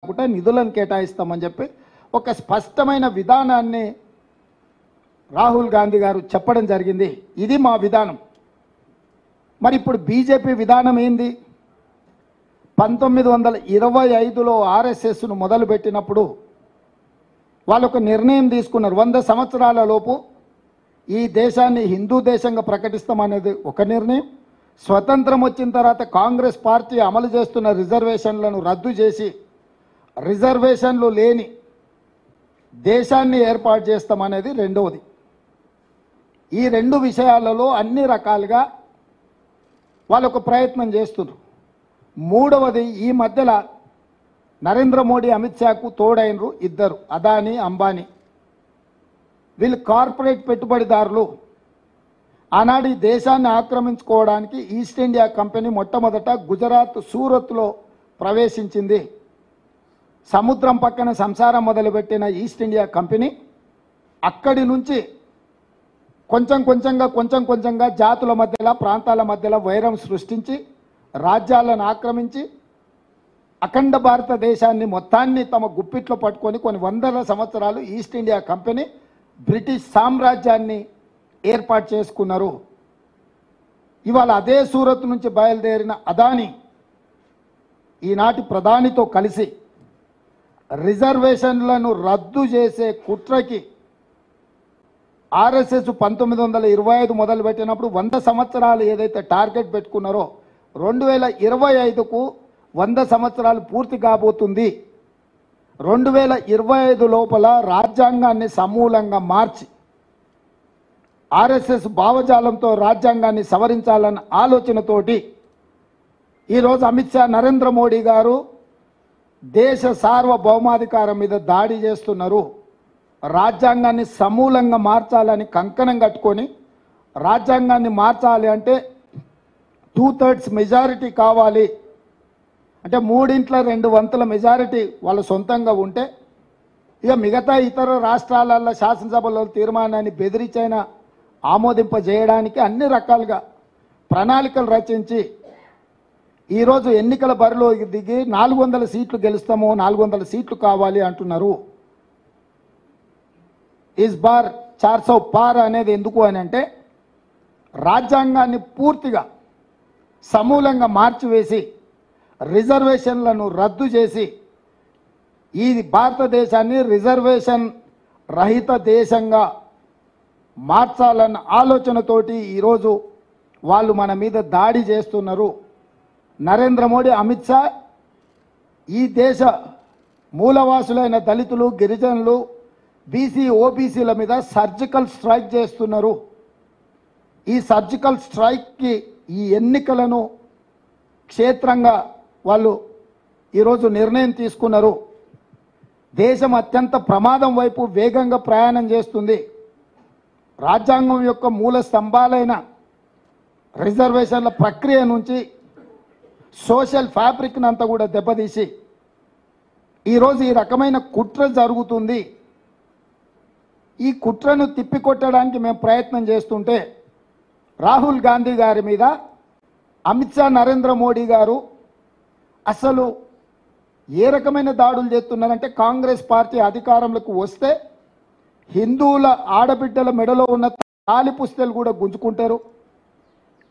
కాకుండా నిధులను కేటాయిస్తామని చెప్పి ఒక స్పష్టమైన విధానాన్ని రాహుల్ గాంధీ గారు చెప్పడం జరిగింది. ఇది మా విధానం. మరి ఇప్పుడు బీజేపీ విధానం ఏంది? 1925లో ఆర్ఎస్ఎస్ను మొదలుపెట్టినప్పుడు వాళ్ళు ఒక నిర్ణయం తీసుకున్నారు. 100 సంవత్సరాల లోపు ఈ దేశాన్ని హిందూ దేశంగా ప్రకటిస్తామనేది ఒక నిర్ణయం. స్వతంత్రం వచ్చిన తర్వాత కాంగ్రెస్ పార్టీ అమలు చేస్తున్న రిజర్వేషన్లను రద్దు చేసి రిజర్వేషన్లు లేని దేశాన్ని ఏర్పాటు చేస్తామనేది రెండవది. ఈ రెండు విషయాలలో అన్ని రకాలుగా వాళ్ళు ఒక ప్రయత్నం చేస్తున్నారు. మూడవది, ఈ మధ్యలో నరేంద్ర మోడీ అమిత్ షాకు తోడైనరు ఇద్దరు, అదానీ అంబానీ. వీళ్ళు కార్పొరేట్ పెట్టుబడిదారులు. ఆనాడు ఈ దేశాన్ని ఆక్రమించుకోవడానికి ఈస్ట్ ఇండియా కంపెనీ మొట్టమొదట గుజరాత్ సూరత్లో ప్రవేశించింది. సముద్రం పక్కన సంసారం మొదలుపెట్టిన ఈస్ట్ ఇండియా కంపెనీ అక్కడి నుంచి కొంచెం కొంచెంగా జాతుల మధ్యలో ప్రాంతాల మధ్యలో వైరం సృష్టించి రాజ్యాలను ఆక్రమించి అఖండ భారతదేశాన్ని మొత్తాన్ని తమ గుప్పిట్లో పట్టుకొని కొన్ని వందల సంవత్సరాలు ఈస్ట్ ఇండియా కంపెనీ బ్రిటిష్ సామ్రాజ్యాన్ని ఏర్పాటు చేసుకున్నారు. ఇవాళ అదే సూరత్ నుంచి బయలుదేరిన అదానీ ఈనాటి ప్రధానితో కలిసి రిజర్వేషన్లను రద్దు చేసే కుట్రకి ఆర్ఎస్ఎస్ 1925 మొదలుపెట్టినప్పుడు 100 సంవత్సరాలు ఏదైతే టార్గెట్ పెట్టుకున్నారో 2025కు 100 సంవత్సరాలు పూర్తి కాబోతుంది. 2025 లోపల రాజ్యాంగాన్ని సమూలంగా మార్చి ఆర్ఎస్ఎస్ భావజాలంతో రాజ్యాంగాన్ని సవరించాలన్న ఆలోచనతోటి ఈరోజు అమిత్ షా, నరేంద్ర మోడీ గారు దేశ సార్వభౌమాధికారం మీద దాడి చేస్తున్నారు. రాజ్యాంగాన్ని సమూలంగా మార్చాలని కంకణం కట్టుకొని రాజ్యాంగాన్ని మార్చాలి అంటే 2/3 మెజారిటీ కావాలి. అంటే 3/2 మెజారిటీ వాళ్ళ సొంతంగా ఉంటే ఇక మిగతా ఇతర రాష్ట్రాలలో శాసనసభలో తీర్మానాన్ని బెదిరించైనా ఆమోదింపజేయడానికి అన్ని రకాలుగా ప్రణాళికలు రచించి ఈరోజు ఎన్నికల బరిలో దిగి 400 సీట్లు గెలుస్తాము, 400 సీట్లు కావాలి అంటున్నారు. ఇస్ బార్ 400 పార్ అనేది ఎందుకు అని అంటే రాజ్యాంగాన్ని పూర్తిగా సమూలంగా మార్చివేసి రిజర్వేషన్లను రద్దు చేసి ఈ భారతదేశాన్ని రిజర్వేషన్ రహిత దేశంగా మార్చాలన్న ఆలోచనతోటి ఈరోజు వాళ్ళు మన మీద దాడి చేస్తున్నారు. నరేంద్ర మోడీ, అమిత్ షా ఈ దేశ మూలవాసులైన దళితులు, గిరిజనులు, బీసీ, ఓబీసీల మీద సర్జికల్ స్ట్రైక్ చేస్తున్నారు. ఈ సర్జికల్ స్ట్రైక్కి ఈ ఎన్నికలను క్షేత్రంగా వాళ్ళు ఈరోజు నిర్ణయం తీసుకున్నారు. దేశం అత్యంత ప్రమాదం వైపు వేగంగా ప్రయాణం చేస్తుంది. రాజ్యాంగం యొక్క మూల స్తంభాలైన రిజర్వేషన్ల ప్రక్రియ నుంచి సోషల్ ఫ్యాబ్రిక్ని అంతా కూడా దెబ్బతీసి ఈరోజు ఈ రకమైన కుట్ర జరుగుతుంది. ఈ కుట్రను తిప్పికొట్టడానికి మేము ప్రయత్నం చేస్తుంటే రాహుల్ గాంధీ గారి మీద అమిత్ షా, నరేంద్ర మోడీ గారు అసలు ఏ రకమైన దాడులు చేస్తున్నారంటే కాంగ్రెస్ పార్టీ అధికారంలోకి వస్తే హిందువుల ఆడబిడ్డల మెడలో ఉన్న తాలి పుస్తలు కూడా గుంజుకుంటారు,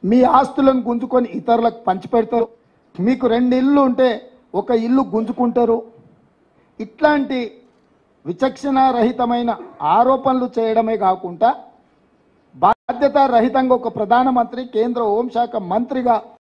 మీ ఆస్తులను గుంజుకొని ఇతరులకు పంచిపెడతారు, మీకు 2 ఇళ్ళు ఉంటే ఒక ఇల్లు గుంజుకుంటారు. ఇట్లాంటి విచక్షణారహితమైన ఆరోపణలు చేయడమే కాకుండా బాధ్యతారహితంగా ఒక ప్రధానమంత్రి, కేంద్ర హోంశాఖ మంత్రిగా